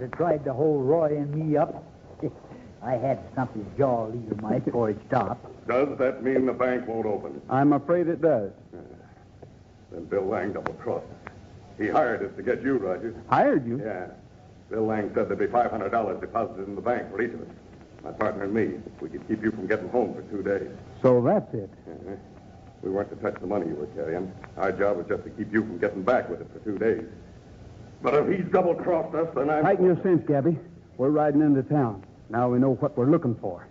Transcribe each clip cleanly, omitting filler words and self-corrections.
that tried to hold Roy and me up. I had to stump his jaw a little, Mike, before it stopped. Does that mean the bank won't open? I'm afraid it does. Then Bill Lang double-crossed us. He hired us to get you, Rogers. Hired you? Yeah. Bill Lang said there'd be $500 deposited in the bank for each of us. My partner and me. We could keep you from getting home for 2 days. So that's it. Uh-huh. We weren't to touch the money you were carrying. Our job was just to keep you from getting back with it for 2 days. But if he's double-crossed us, then I'm... Tighten your cinch, Gabby. We're riding into town. Now we know what we're looking for.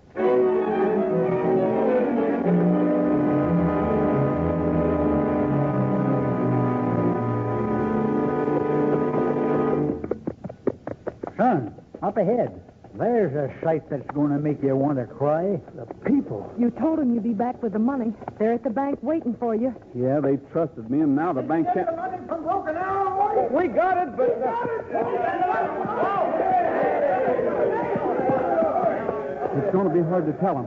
Son, up ahead. There's a sight that's going to make you want to cry. The people. You told them you'd be back with the money. They're at the bank waiting for you. Yeah, they trusted me, and now the bank can't... We got it, but... It's going to be hard to tell them.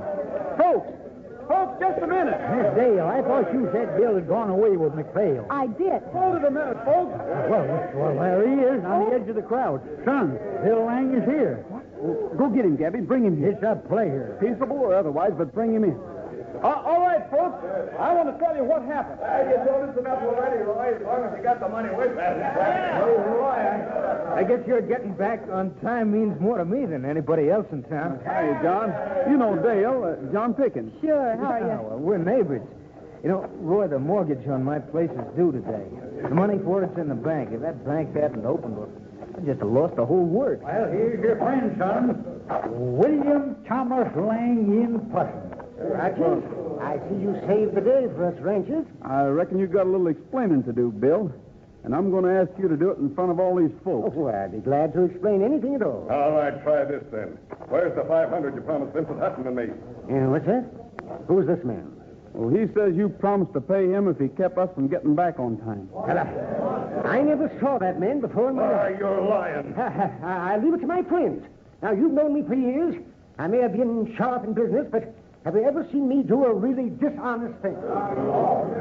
Folks, just a minute. Miss Dale, I thought you said Bill had gone away with McPhail. I did. Hold it a minute, folks. Well, there he is on the edge of the crowd. Son, Bill Lang is here. Go get him, Gabby. Bring him here. It's a pleasure. Peaceable or otherwise, but bring him in. All right, folks. I want to tell you what happened. You told us enough already, Roy, as long as you got the money with you. I guess your getting back on time means more to me than anybody else in town. Hiya, John. You know Dale, John Pickens. Sure, how are you? Well, we're neighbors. You know, Roy, the mortgage on my place is due today. The money for it's in the bank. If that bank hadn't opened, well, I just have lost the whole work. Well, here's your friend, son. William Thomas Lang in Pussin. Roger, I see you saved the day for us ranchers. I reckon you got a little explaining to do, Bill. And I'm going to ask you to do it in front of all these folks. Oh, I'd be glad to explain anything at all. All right, try this then. Where's the $500 you promised Vincent Hutton and me? What's that? Who's this man? Well, he says you promised to pay him if he kept us from getting back on time. I never saw that man before in my life. You're lying. I leave it to my friends. Now, you've known me for years. I may have been sharp in business, but have you ever seen me do a really dishonest thing?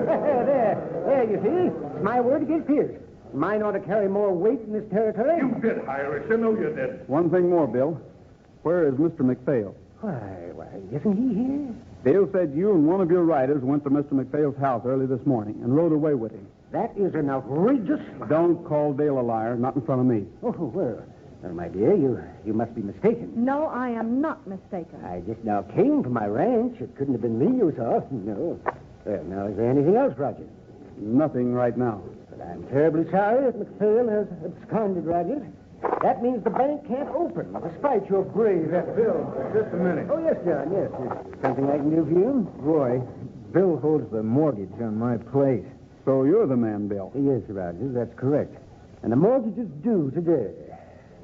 There, you see. It's my word against his. Mine ought to carry more weight in this territory. You did hire us. You know you did. One thing more, Bill. Where is Mr. McPhail? Why, isn't he here? Dale said you and one of your riders went to Mr. McPhail's house early this morning and rode away with him. That is an outrageous... Don't call Dale a liar, not in front of me. Oh, well, my dear, you must be mistaken. No, I am not mistaken. I just now came from my ranch. It couldn't have been me you saw. No. Well, now, is there anything else, Roger? Nothing right now. But I'm terribly sorry if McPhail has absconded, Roger. That means the bank can't open, despite your brave effort. Bill, just a minute. Oh, yes, John, yes. Is something I can do for you? Roy, Bill holds the mortgage on my place. So you're the man, Bill. Yes, Roger, that's correct. And the mortgage is due today.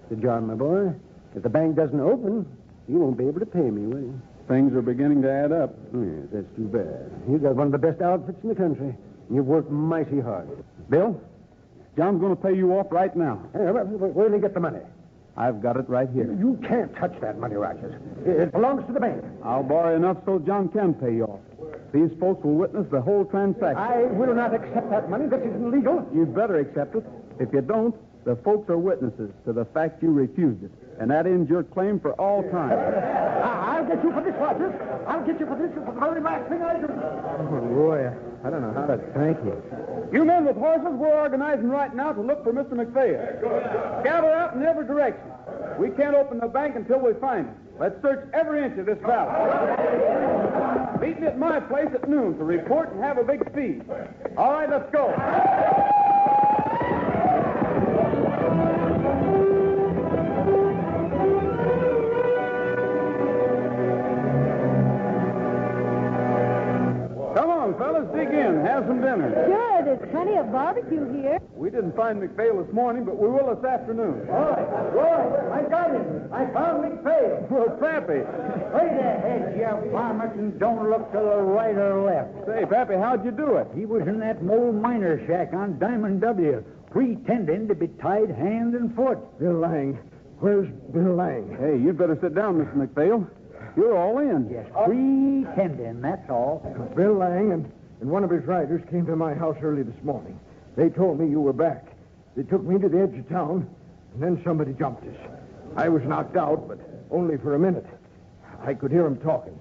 So, John, my boy, if the bank doesn't open, you won't be able to pay me, will you? Things are beginning to add up. Yes, that's too bad. You've got one of the best outfits in the country, and you've worked mighty hard. Bill, John's going to pay you off right now. Where do you get the money? I've got it right here. You can't touch that money, Rogers. It belongs to the bank. I'll borrow enough so John can pay you off. These folks will witness the whole transaction. I will not accept that money. This isn't legal. You'd better accept it. If you don't, the folks are witnesses to the fact you refused it. And that ends your claim for all time. I'll get you for this, Rogers. I'll get you for this. It's the very last thing I do. Oh, Roy, I don't know how to thank you. You men with horses, we're organizing right now to look for Mr. McPhail. Gather out in every direction. We can't open the bank until we find him. Let's search every inch of this valley. Meeting at my place at noon to report and have a big feed. All right, let's go. Come on, fellas, dig in. Have some dinner. Sure, there's plenty of barbecue here. We didn't find McPhail this morning, but we will this afternoon. Roy, I got him. I found McPhail. Well, Pappy. Straight ahead, you varmint, and don't look to the right or left. Say, Pappy, how'd you do it? He was in that old miner shack on Diamond W, pretending to be tied hand and foot. Bill Lang. Where's Bill Lang? Hey, you'd better sit down, Mr. McPhail. You're all in. Yes, pretending, that's all. Bill Lang and one of his riders came to my house early this morning. They told me you were back. They took me to the edge of town, and then somebody jumped us. I was knocked out, but only for a minute. I could hear them talking.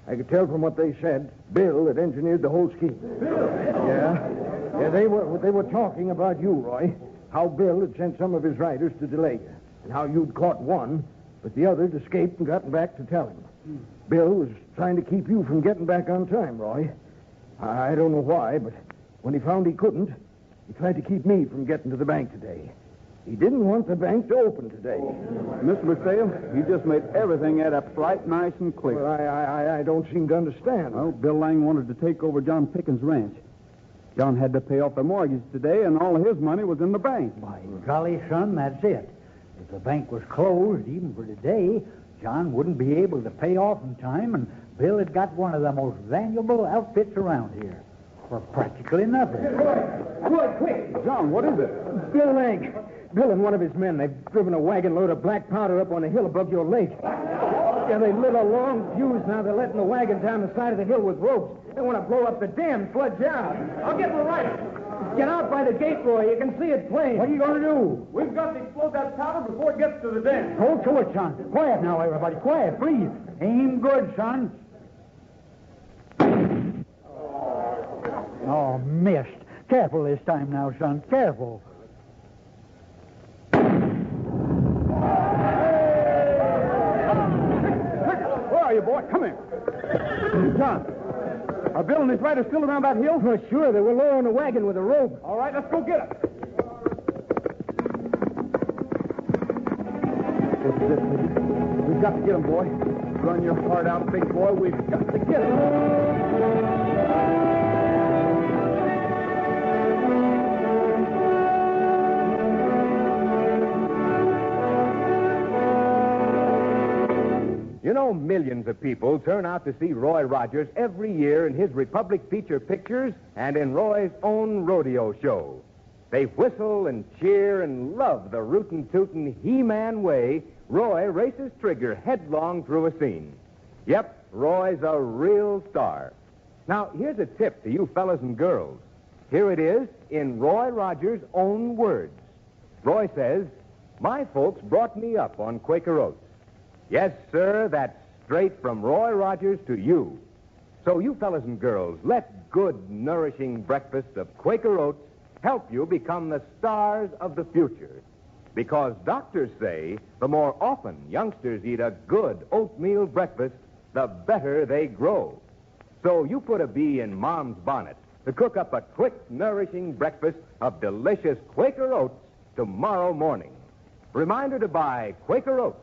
I could tell from what they said, Bill had engineered the whole scheme. Bill? Yeah, they were talking about you, Roy. How Bill had sent some of his riders to delay you, and how you'd caught one, but the others escaped and gotten back to tell him. Bill was trying to keep you from getting back on time, Roy. I don't know why, but when he found he couldn't, he tried to keep me from getting to the bank today. He didn't want the bank to open today. Mr. McPhail, you just made everything add up right nice and clear. Well, I don't seem to understand. Well, Bill Lang wanted to take over John Pickens' ranch. John had to pay off the mortgage today, and all of his money was in the bank. By golly, son, that's it. If the bank was closed, even for today, John wouldn't be able to pay off in time, and Bill had got one of the most valuable outfits around here for practically nothing. Roy, quick! John, what is it? Bill Lang. Bill and one of his men, they've driven a wagon load of black powder up on a hill above your lake. Yeah, they lit a long fuse. Now they're letting the wagon down the side of the hill with ropes. They want to blow up the dam and flood you out. I'll get the right. Get out by the gate, Roy. You can see it plain. What are you going to do? We've got to explode that powder before it gets to the dam. Go to it, son. Quiet now, everybody. Quiet, please. Aim good, son. Oh, missed. Careful this time now, son. Careful. Where are you, boy? Come here. John, are Bill and his riders still around that hill? Oh, sure. They were lowering the wagon with a rope. All right, let's go get them. This is it, Midget. We've got to get them, boy. Run your heart out, big boy. We've got to get them. You know, millions of people turn out to see Roy Rogers every year in his Republic feature pictures and in Roy's own rodeo show. They whistle and cheer and love the rootin' tootin' He-Man way Roy races Trigger headlong through a scene. Yep, Roy's a real star. Now, here's a tip to you fellas and girls. Here it is in Roy Rogers' own words. Roy says, "My folks brought me up on Quaker Oats." Yes, sir, that's straight from Roy Rogers to you. So you fellas and girls, let good, nourishing breakfast of Quaker Oats help you become the stars of the future. Because doctors say the more often youngsters eat a good oatmeal breakfast, the better they grow. So you put a bee in Mom's bonnet to cook up a quick, nourishing breakfast of delicious Quaker Oats tomorrow morning. Reminder to buy Quaker Oats,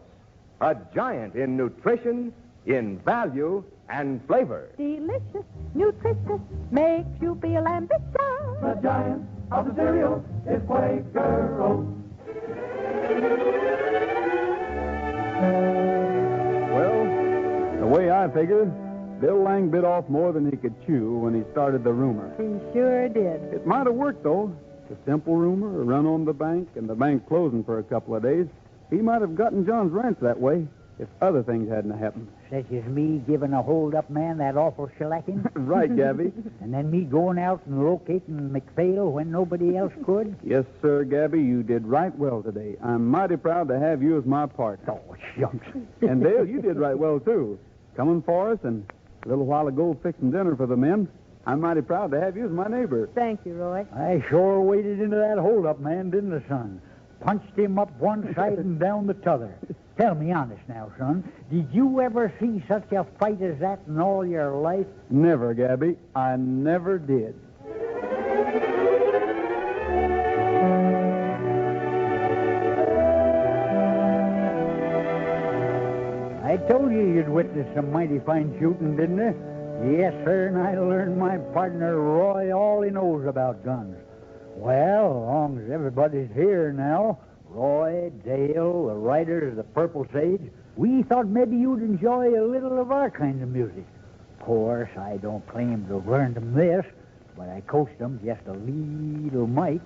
a giant in nutrition, in value, and flavor. Delicious, nutritious, makes you feel ambitious. The giant of the cereal is Quaker Oats. Well, the way I figure, Bill Lang bit off more than he could chew when he started the rumor. He sure did. It might have worked, though. It's a simple rumor, a run on the bank, and the bank closing for a couple of days. He might have gotten John's ranch that way if other things hadn't happened. Such as me giving a hold-up man that awful shellacking. Right, Gabby. And then me going out and locating McPhail when nobody else could. Yes, sir, Gabby, you did right well today. I'm mighty proud to have you as my partner. Oh, shucks. And Dale, you did right well, too. Coming for us and a little while ago fixing dinner for the men. I'm mighty proud to have you as my neighbor. Thank you, Roy. I sure waded into that hold-up man, didn't I, son? Punched him up one side and down the t'other. Tell me honest now, son. Did you ever see such a fight as that in all your life? Never, Gabby. I never did. I told you you'd witness some mighty fine shooting, didn't I? Yes, sir, and I learned my partner Roy all he knows about guns. Well, as long as everybody's here now, Roy, Dale, the riders, the Purple Sage, we thought maybe you'd enjoy a little of our kind of music. Of course, I don't claim to have learned them this, but I coached them just a little mite.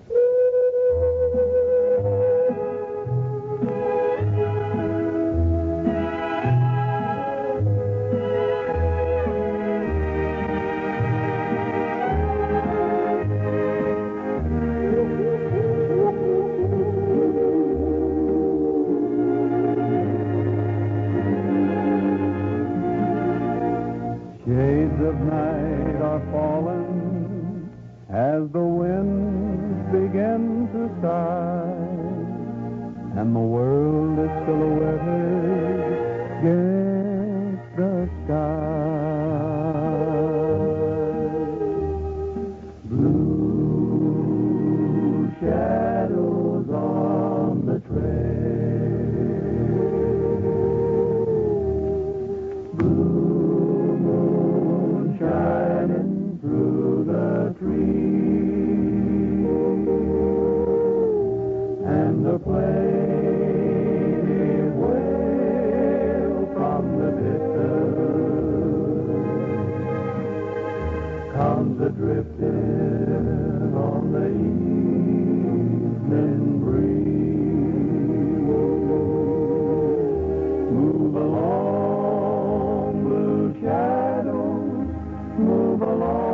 of night are falling as the winds begin to sigh, and the world is silhouetted against the sky. Blue shadows on the trail, blue moon shining through the trees, and the plaintive wail from the distance comes a-drifting on the evening breeze. Move along, blue shadows, move along.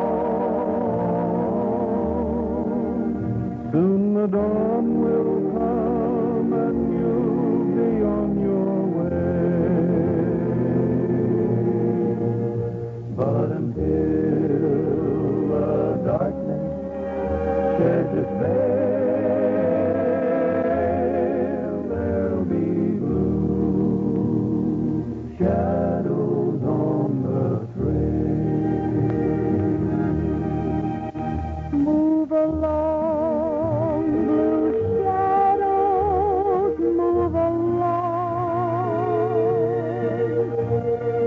Soon the dawn will come and you'll be on your way. But until the darkness sheds its veil, there'll be blue shadows on the trail. Move along, blue shadows, move along.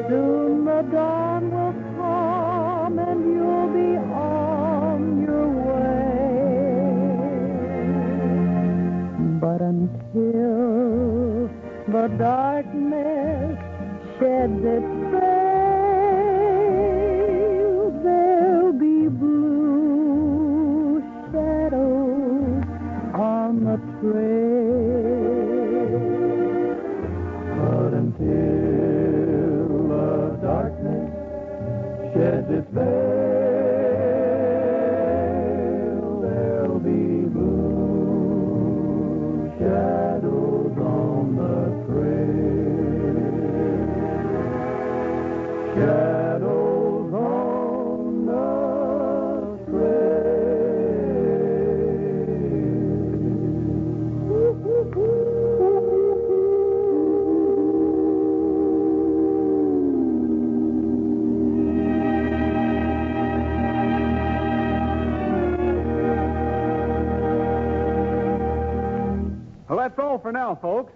Soon the dawn will come and you'll be on your way. But until the darkness sheds its veil, there'll be blue shadows on the trail. But until the darkness sheds its veil, there'll be blue shadows on the trail. Shadows on the Well, that's all for now, folks.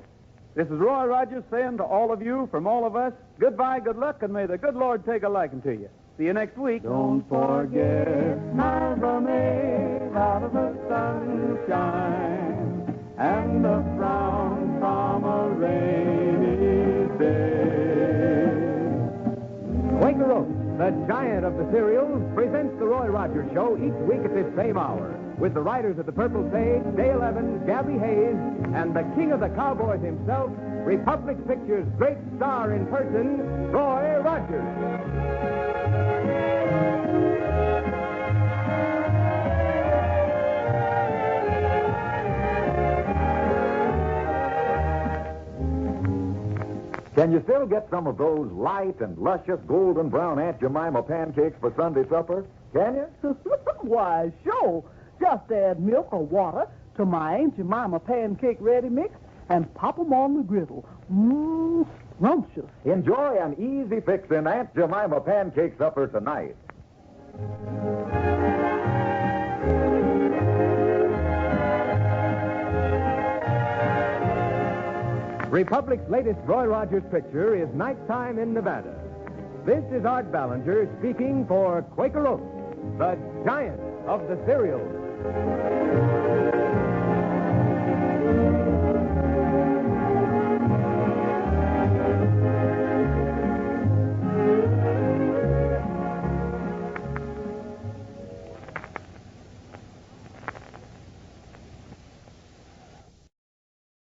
This is Roy Rogers saying to all of you, from all of us, goodbye, good luck, and may the good Lord take a liking to you. See you next week. Don't forget, smiles are made out of the sunshine and the frown from a rainy day. Quaker Oats, the giant of the cereals, presents the Roy Rogers Show each week at this same hour, with the writers of the Purple Sage, Dale Evans, Gabby Hayes, and the king of the cowboys himself, Republic Pictures' great star in person, Roy Rogers. Can you still get some of those light and luscious golden brown Aunt Jemima pancakes for Sunday supper? Can you? Why, sure. Just add milk or water to my Aunt Jemima pancake ready mix and pop 'em on the griddle. Scrumptious. Enjoy an easy fixin' Aunt Jemima pancake supper tonight. Republic's latest Roy Rogers picture is Nighttime in Nevada. This is Art Ballinger speaking for Quaker Oats, the giant of the cereals.